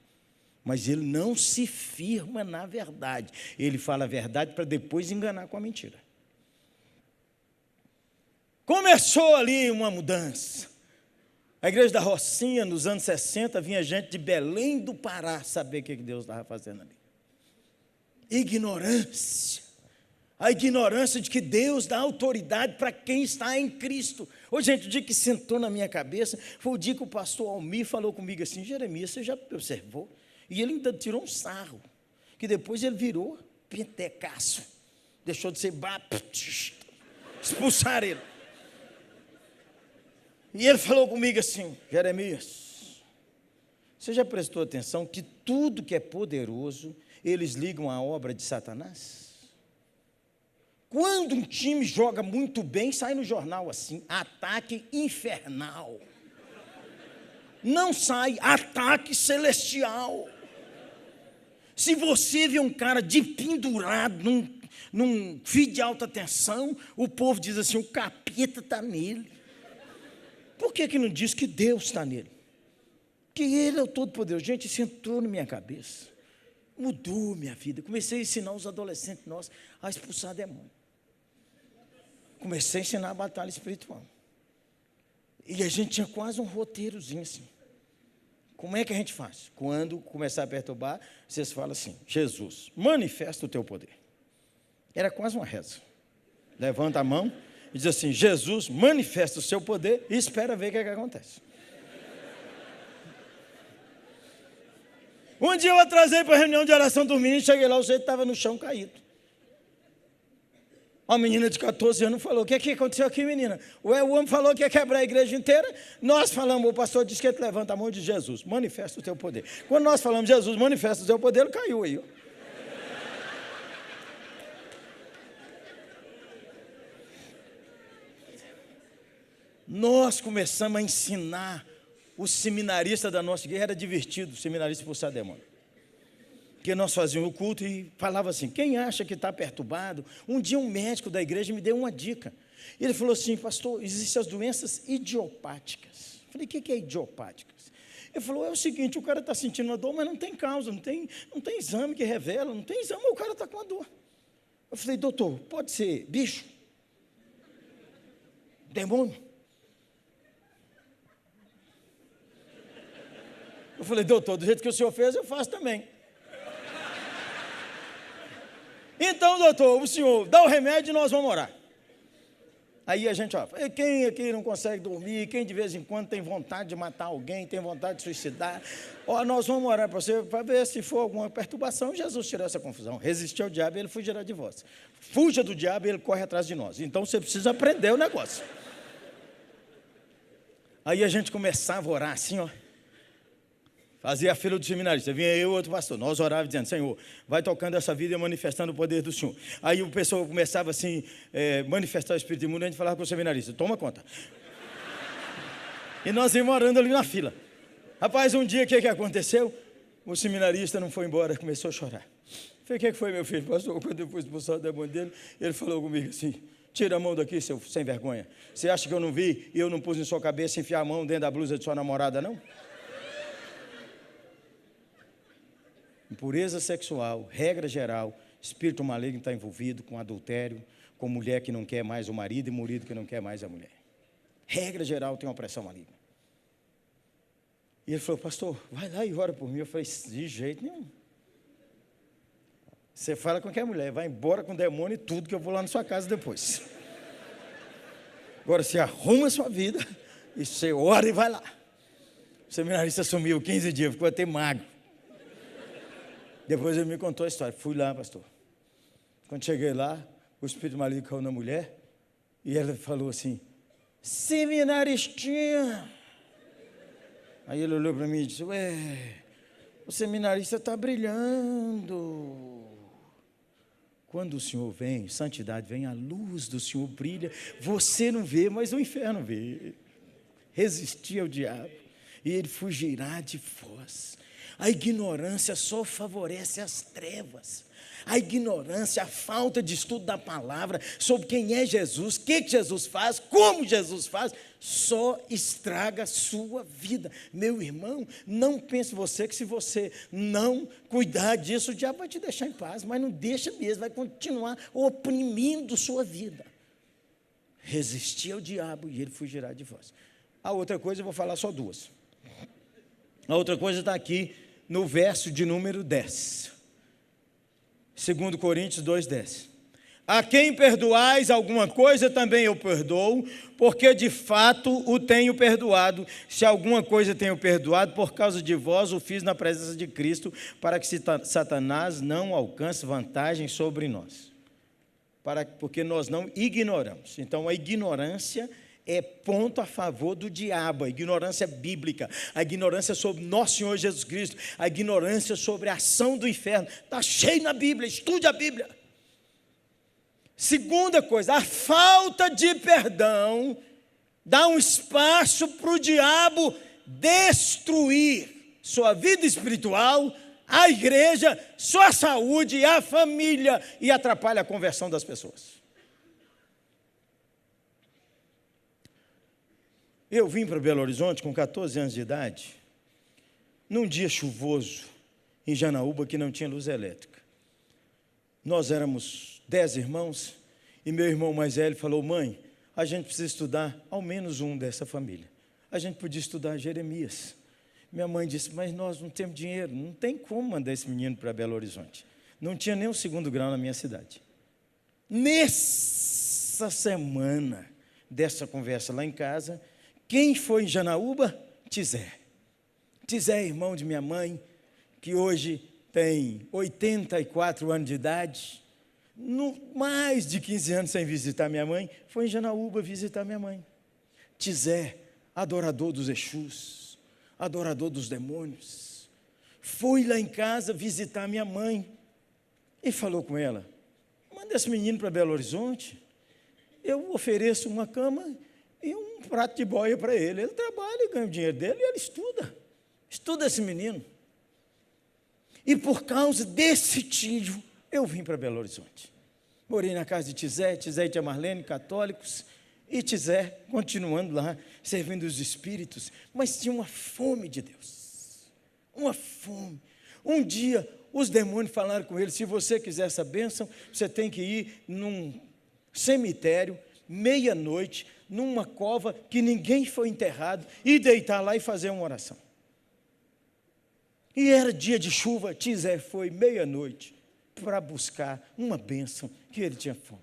Mas ele não se firma na verdade. Ele fala a verdade para depois enganar com a mentira. Começou ali uma mudança. A igreja da Rocinha, nos anos 60, vinha gente de Belém do Pará saber o que Deus estava fazendo ali. Ignorância. A ignorância de que Deus dá autoridade para quem está em Cristo. Ô, gente, o dia que sentou na minha cabeça, foi o dia que o pastor Almir falou comigo assim, Jeremias, você já observou? E ele ainda tirou um sarro, que depois ele virou pentecaço, deixou de ser batista, expulsaram ele. E ele falou comigo assim, Jeremias, você já prestou atenção que tudo que é poderoso, eles ligam à obra de Satanás? Quando um time joga muito bem, sai no jornal assim, ataque infernal. Não sai ataque celestial. Se você vê um cara de pendurado num fio de alta tensão, o povo diz assim, o capeta está nele. Por que não diz que Deus está nele? Que ele é o Todo-Poderoso. Gente, isso entrou na minha cabeça. Mudou minha vida. Comecei a ensinar os adolescentes nossos a expulsar demônio. Comecei a ensinar a batalha espiritual. E a gente tinha quase um roteirozinho assim. Como é que a gente faz? Quando começar a perturbar, vocês falam assim, Jesus, manifesta o teu poder. Era quase uma reza. Levanta a mão e diz assim, Jesus, manifesta o seu poder e espera ver o que acontece. Um dia eu atrasei para a reunião de oração dormindo, cheguei lá, o jeito estava no chão caído. Uma menina de 14 anos falou: o que aconteceu aqui, menina? O homem falou que ia quebrar a igreja inteira. Nós falamos, o pastor disse que ele levanta a mão de Jesus, manifesta o teu poder. Quando nós falamos, Jesus, manifesta o teu poder, ele caiu aí. Ó. Nós começamos a ensinar. O seminarista da nossa igreja era divertido, o seminarista expulsar demônio. Porque nós fazíamos o culto e falava assim: quem acha que está perturbado? Um dia um médico da igreja me deu uma dica. Ele falou assim: pastor, existem as doenças idiopáticas. Eu falei: o que é idiopáticas? Ele falou: é o seguinte, o cara está sentindo uma dor, mas não tem causa, não tem exame que revela, não tem exame, mas o cara está com uma dor. Eu falei: doutor, pode ser bicho? Demônio? Eu falei: doutor, do jeito que o senhor fez, eu faço também. Então, doutor, o senhor dá o remédio e nós vamos orar. Aí a gente, ó, quem aqui não consegue dormir, quem de vez em quando tem vontade de matar alguém, tem vontade de suicidar, ó, nós vamos orar para você, para ver se for alguma perturbação. Jesus tirou essa confusão, resistiu ao diabo e ele fugirá de vós. Fuja do diabo e ele corre atrás de nós. Então você precisa aprender o negócio. Aí a gente começava a orar assim, ó. Fazia a fila do seminarista, vinha eu e outro pastor. Nós orávamos dizendo: Senhor, vai tocando essa vida e manifestando o poder do Senhor. Aí o pessoal começava assim, manifestar o Espírito imundo, a gente falava com o seminarista: toma conta. E nós íamos orando ali na fila. Rapaz, um dia o que aconteceu? O seminarista não foi embora, começou a chorar. Falei: o que foi, meu filho? Pastor, quando eu fui expulsar o demônio dele, ele falou comigo assim: tira a mão daqui, seu sem vergonha. Você acha que eu não vi e eu não pus em sua cabeça enfiar a mão dentro da blusa de sua namorada, não? Impureza sexual, regra geral, espírito maligno está envolvido com adultério, com mulher que não quer mais o marido e marido que não quer mais a mulher. Regra geral tem uma opressão maligna. E ele falou: pastor, vai lá e ora por mim. Eu falei: de jeito nenhum. Você fala com qualquer mulher, vai embora com o demônio e tudo, que eu vou lá na sua casa depois. Agora você arruma a sua vida e você ora e vai lá. O seminarista sumiu 15 dias, ficou até magro. Depois ele me contou a história. Fui lá, pastor. Quando cheguei lá, o espírito maligno caiu na mulher e ela falou assim: seminaristinha. Aí ele olhou para mim e disse: ué, o seminarista está brilhando. Quando o Senhor vem, santidade vem, a luz do Senhor brilha. Você não vê, mas o inferno vê. Resistir ao diabo e ele fugirá de vós. A ignorância só favorece as trevas. A ignorância, a falta de estudo da palavra sobre quem é Jesus, o que Jesus faz, como Jesus faz, só estraga a sua vida. Meu irmão, não pense você que se você não cuidar disso, o diabo vai te deixar em paz, mas não deixa mesmo, vai continuar oprimindo sua vida. Resistir ao diabo e ele fugirá de vós. A outra coisa, eu vou falar só duas. A outra coisa está aqui no verso de número 10. 2 Coríntios 2:10. A quem perdoais alguma coisa, também eu perdoo, porque de fato o tenho perdoado. Se alguma coisa tenho perdoado, por causa de vós o fiz na presença de Cristo, para que Satanás não alcance vantagem sobre nós. Porque nós não ignoramos. Então a ignorância é ponto a favor do diabo, a ignorância bíblica, a ignorância sobre nosso Senhor Jesus Cristo, a ignorância sobre a ação do inferno. Está cheio na Bíblia, estude a Bíblia. Segunda coisa, a falta de perdão dá um espaço para o diabo destruir sua vida espiritual, a igreja, sua saúde, a família, e atrapalha a conversão das pessoas. Eu vim para Belo Horizonte com 14 anos de idade, num dia chuvoso, em Janaúba, que não tinha luz elétrica. Nós éramos 10 irmãos, e meu irmão mais velho falou: mãe, a gente precisa estudar ao menos um dessa família. A gente podia estudar Jeremias. Minha mãe disse: mas nós não temos dinheiro, não tem como mandar esse menino para Belo Horizonte. Não tinha nem o 2º grau na minha cidade. Nessa semana dessa conversa lá em casa, quem foi em Janaúba? Tizé. Tizé é irmão de minha mãe, que hoje tem 84 anos de idade, mais de 15 anos sem visitar minha mãe, foi em Janaúba visitar minha mãe. Tizé, adorador dos Exus, adorador dos demônios, foi lá em casa visitar minha mãe e falou com ela: manda esse menino para Belo Horizonte, eu ofereço uma cama e um prato de boia para ele. Ele trabalha e ganha o dinheiro dele e ele estuda esse menino. E por causa desse tio, eu vim para Belo Horizonte. Morei na casa de Tizé e tia Marlene, católicos, e Tizé continuando lá, servindo os espíritos, mas tinha uma fome de Deus, uma fome. Um dia, os demônios falaram com ele: se você quiser essa bênção, você tem que ir num cemitério, meia-noite, numa cova que ninguém foi enterrado, e deitar lá e fazer uma oração. E era dia de chuva, Tizé foi meia-noite para buscar uma bênção que ele tinha fome.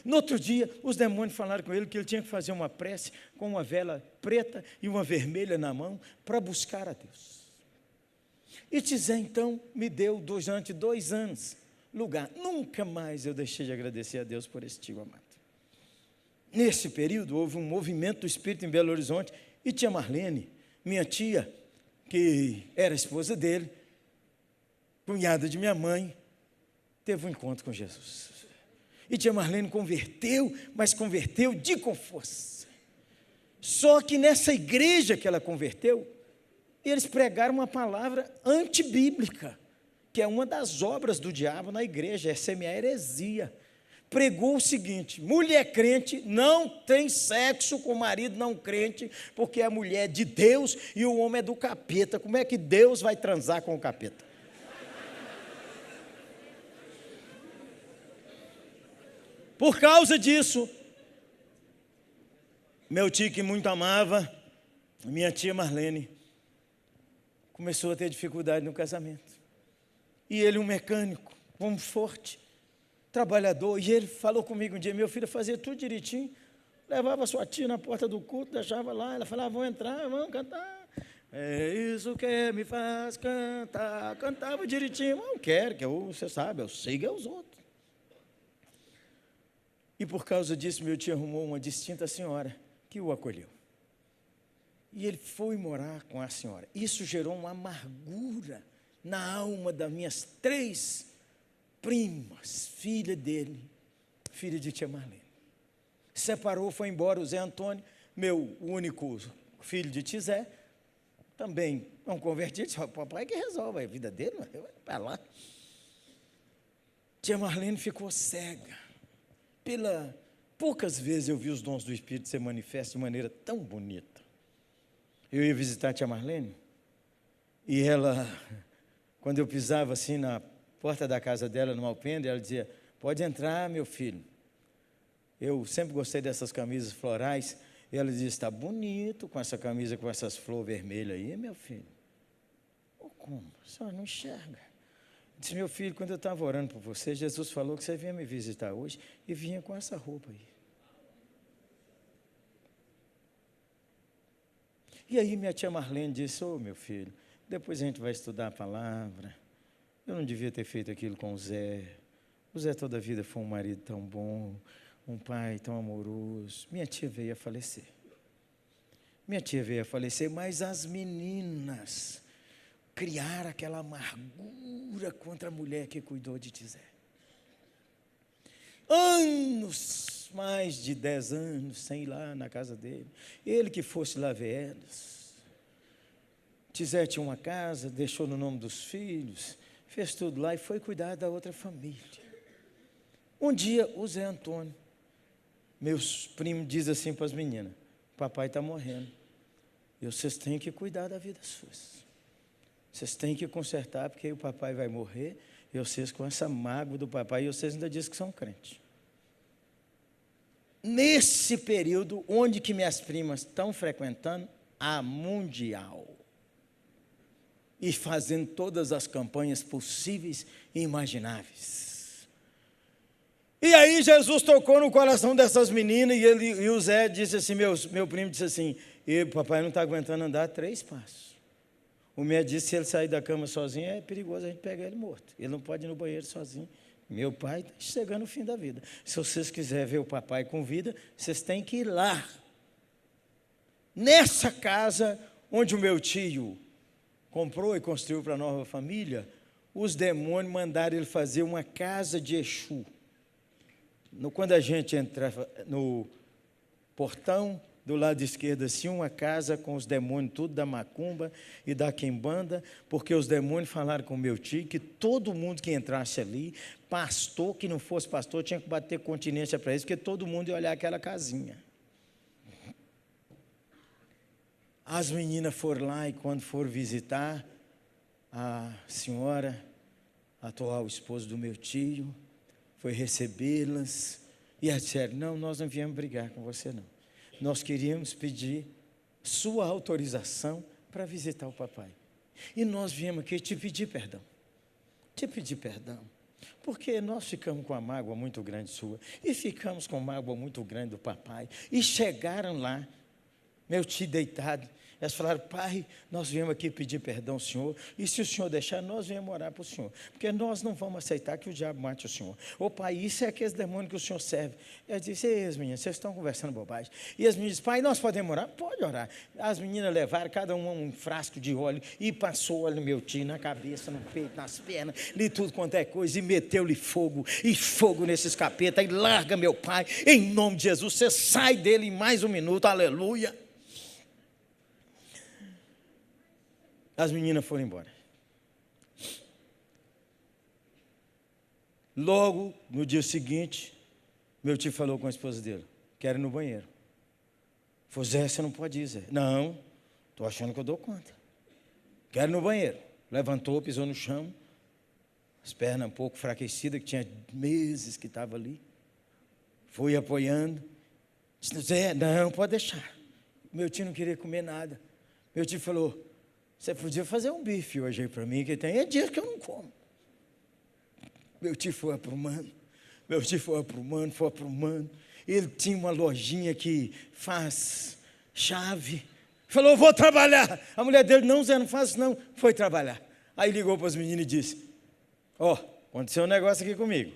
No outro dia, os demônios falaram com ele que ele tinha que fazer uma prece com uma vela preta e uma vermelha na mão para buscar a Deus. E Tizé, então, me deu durante 2 anos lugar. Nunca mais eu deixei de agradecer a Deus por esse tio amado. Nesse período, houve um movimento do Espírito em Belo Horizonte, e tia Marlene, minha tia, que era esposa dele, cunhada de minha mãe, teve um encontro com Jesus. E tia Marlene converteu, mas converteu com força. Só que nessa igreja que ela converteu, eles pregaram uma palavra antibíblica, que é uma das obras do diabo na igreja, é semear heresia. Pregou o seguinte: mulher crente não tem sexo com marido não crente, porque a mulher é de Deus e o homem é do capeta. Como é que Deus vai transar com o capeta? Por causa disso, meu tio, que muito amava, minha tia Marlene, começou a ter dificuldade no casamento. E ele, um mecânico, um forte, trabalhador, e ele falou comigo um dia: meu filho fazia tudo direitinho, levava sua tia na porta do culto, deixava lá, ela falava: vamos entrar, vamos cantar. É isso que me faz cantar. Cantava direitinho. Não quero, que você sabe, eu sigo aos outros. E por causa disso, meu tio arrumou uma distinta senhora que o acolheu. E ele foi morar com a senhora. Isso gerou uma amargura na alma das minhas 3 primas, filha dele, filha de tia Marlene. Separou, foi embora. O Zé Antônio, meu único filho de Tizé, também não convertido, disse: o papai que resolve a vida dele, mas eu vou para lá. Tia Marlene ficou cega. Poucas vezes eu vi os dons do Espírito ser manifestos de maneira tão bonita. Eu ia visitar a tia Marlene, e ela, quando eu pisava assim na porta da casa dela, no alpendre, ela dizia: pode entrar, meu filho. Eu sempre gostei dessas camisas florais. E ela dizia: está bonito com essa camisa, com essas flores vermelhas aí, meu filho. Como? A senhora não enxerga. Eu disse: meu filho, quando eu estava orando por você, Jesus falou que você vinha me visitar hoje e vinha com essa roupa aí. E aí minha tia Marlene disse: ô meu filho, depois a gente vai estudar a palavra. Eu não devia ter feito aquilo com o Zé. O Zé toda a vida foi um marido tão bom, um pai tão amoroso. Minha tia veio a falecer. Mas as meninas criaram aquela amargura contra a mulher que cuidou de Tizé. Anos, mais de 10 anos, sem ir lá na casa dele. Ele que fosse lá ver elas. Tizé tinha uma casa, deixou no nome dos filhos, fez tudo lá e foi cuidar da outra família. Um dia, o Zé Antônio, meus primos, diz assim para as meninas: papai está morrendo, e vocês têm que cuidar da vida suas. Vocês têm que consertar, porque aí o papai vai morrer, e vocês com essa mágoa do papai, e vocês ainda dizem que são crentes. Nesse período, onde que minhas primas estão frequentando? A Mundial. E fazendo todas as campanhas possíveis e imagináveis. E aí Jesus tocou no coração dessas meninas, e o Zé disse assim, meu primo disse assim: e papai não está aguentando andar 3 passos. O médico disse: se ele sair da cama sozinho, é perigoso a gente pegar ele morto. Ele não pode ir no banheiro sozinho, Meu pai está chegando ao fim da vida. Se vocês quiserem ver o papai com vida, vocês têm que ir lá. Nessa casa onde o meu tio comprou e construiu para a nova família, os demônios mandaram ele fazer uma casa de Exu. Quando a gente entra no portão, do lado esquerdo, assim, uma casa com os demônios, tudo da macumba e da quimbanda, porque os demônios falaram com o meu tio que todo mundo que entrasse ali, pastor que não fosse pastor, tinha que bater continência para eles, porque todo mundo ia olhar aquela casinha. As meninas foram lá e quando foram visitar a senhora, a atual esposa do meu tio, foi recebê-las e elas disseram, não, nós não viemos brigar com você não. Nós queríamos pedir sua autorização para visitar o papai. E nós viemos aqui te pedir perdão. Te pedir perdão. Porque nós ficamos com uma mágoa muito grande sua. E ficamos com uma mágoa muito grande do papai. E chegaram lá, meu tio deitado. Elas falaram, pai, nós viemos aqui pedir perdão ao senhor, e se o senhor deixar, nós viemos orar para o senhor, porque nós não vamos aceitar que o diabo mate o senhor. Ô pai, isso é aqueles demônios que o senhor serve. Ela disse, ei, as meninas, vocês estão conversando bobagem. E as meninas, pai, nós podemos orar? Pode orar. As meninas levaram cada uma um frasco de óleo, e passou óleo no meu tio, na cabeça, no peito, nas pernas, li tudo quanto é coisa, e meteu-lhe fogo, e fogo nesses capetas, e larga meu pai, em nome de Jesus, você sai dele em mais um minuto, aleluia. As meninas foram embora. Logo, no dia seguinte, meu tio falou com a esposa dele, quero ir no banheiro. Falei, Zé, você não pode ir, Zé. Não, estou achando que eu dou conta. Quero ir no banheiro. Levantou, pisou no chão, as pernas um pouco enfraquecidas, que tinha meses que estava ali. Fui apoiando. Disse, Zé, não, pode deixar. Meu tio não queria comer nada. Meu tio falou, você podia fazer um bife hoje aí para mim, que tem dias que eu não como. Meu tio foi aprumando. Ele tinha uma lojinha que faz chave. Falou, vou trabalhar. A mulher dele, não, Zé, não faz isso não. Foi trabalhar. Aí ligou para as meninas e disse, aconteceu um negócio aqui comigo.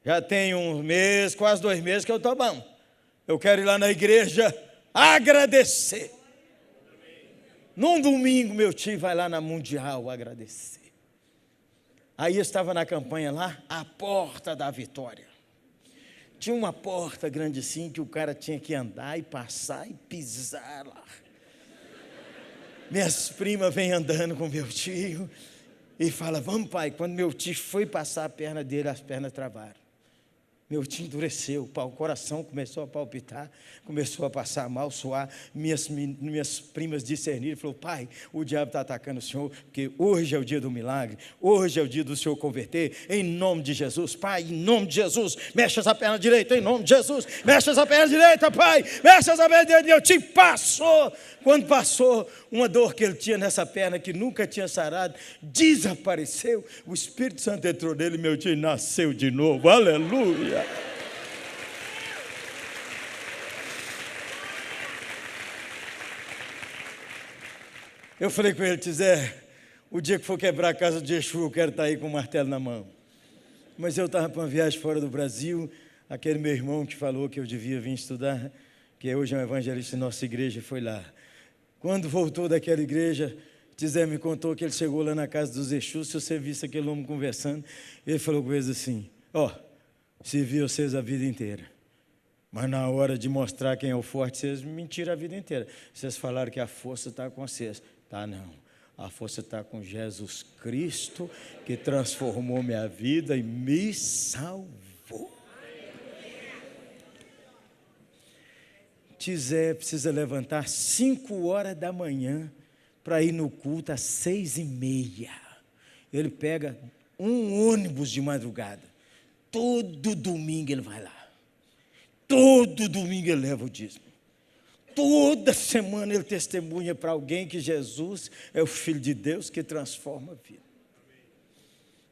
Já tem um mês, quase 2 meses que eu estou bom. Eu quero ir lá na igreja agradecer. Num domingo, meu tio vai lá na Mundial agradecer. Aí eu estava na campanha lá, a porta da vitória. Tinha uma porta grande assim, que o cara tinha que andar e passar e pisar lá. Minhas primas vêm andando com meu tio e falam, vamos pai. Quando meu tio foi passar a perna dele, as pernas travaram. Meu tio endureceu, o coração começou a palpitar, começou a passar mal, suar. Minhas primas discerniram e falaram, pai, o diabo está atacando o senhor, porque hoje é o dia do milagre, hoje é o dia do senhor converter, em nome de Jesus, pai, em nome de Jesus, mexe essa perna direita, em nome de Jesus, mexe essa perna direita, pai, mexe essa perna direita. Meu tio passou, quando passou, uma dor que ele tinha nessa perna, que nunca tinha sarado, desapareceu, o Espírito Santo entrou nele e meu tio nasceu de novo, aleluia. Eu falei com ele, Zé, o dia que for quebrar a casa de Exu, eu quero estar aí com o martelo na mão. Mas eu estava para uma viagem fora do Brasil, aquele meu irmão que falou que eu devia vir estudar, que hoje é um evangelista em nossa igreja, foi lá. Quando voltou daquela igreja, Zé me contou que ele chegou lá na casa dos Exus, se você visse aquele homem conversando, ele falou com eles assim, servi vocês a vida inteira, mas na hora de mostrar quem é o forte, vocês mentiram a vida inteira. Vocês falaram que a força está com vocês. Tá não, a força está com Jesus Cristo, que transformou minha vida e me salvou. Zé precisa levantar 5 horas da manhã para ir no culto às 6h30. Ele pega um ônibus de madrugada. Todo domingo ele vai lá. Todo domingo ele leva o dízimo. Toda semana ele testemunha para alguém que Jesus é o Filho de Deus que transforma a vida.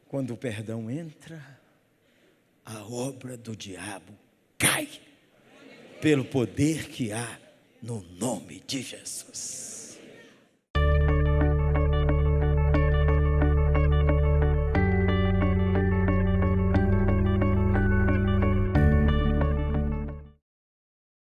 Quando o perdão entra, a obra do diabo cai. Pelo poder que há no nome de Jesus.